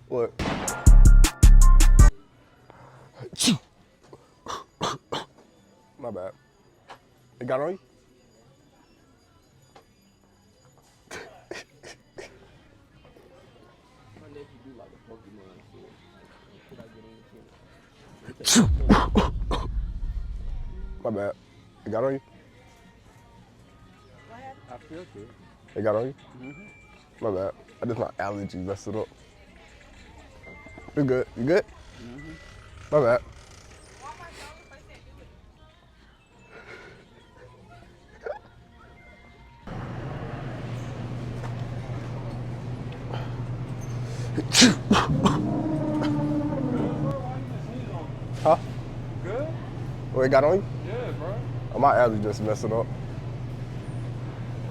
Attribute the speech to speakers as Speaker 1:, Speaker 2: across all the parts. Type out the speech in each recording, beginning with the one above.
Speaker 1: What? My bad. It got on you? My bad. It got on you?
Speaker 2: I feel good.
Speaker 1: It got on you? My bad. I just my allergy messed it up. You good? You good? My bad. Huh?
Speaker 2: Good?
Speaker 1: Oh, it got on you?
Speaker 2: Yeah, bro.
Speaker 1: Oh, my allergy just messed it up.
Speaker 2: Bro,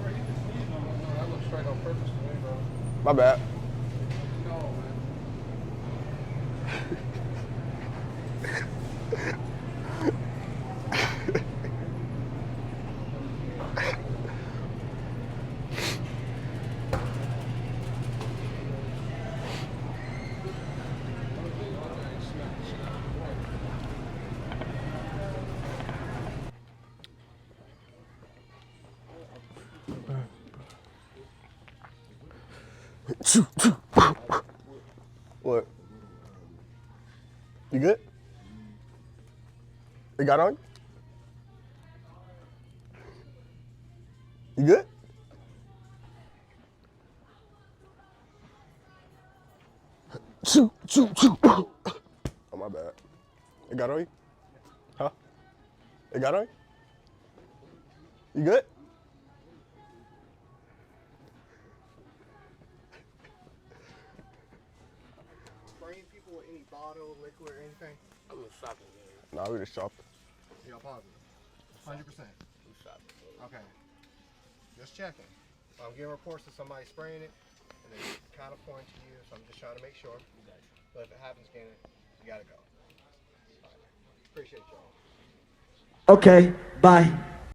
Speaker 2: you can sneeze on me. That looks straight on purpose to me, bro.
Speaker 1: My bad.
Speaker 2: No, man.
Speaker 1: What? You good? It got on you? You good? Oh, my bad. It got on you? Huh? It got on you? You good?
Speaker 3: Spraying people with any bottle, liquid, or anything?
Speaker 2: I was shopping, man.
Speaker 1: Nah, we just shopping.
Speaker 3: Y'all positive? 100%.
Speaker 2: I'm shopping, bro.
Speaker 3: Okay. Just checking. I'm getting reports of somebody spraying it, and they kind of point to you, so I'm just trying to make sure. But if it happens again, you gotta go. All right. Appreciate y'all.
Speaker 4: Okay, bye.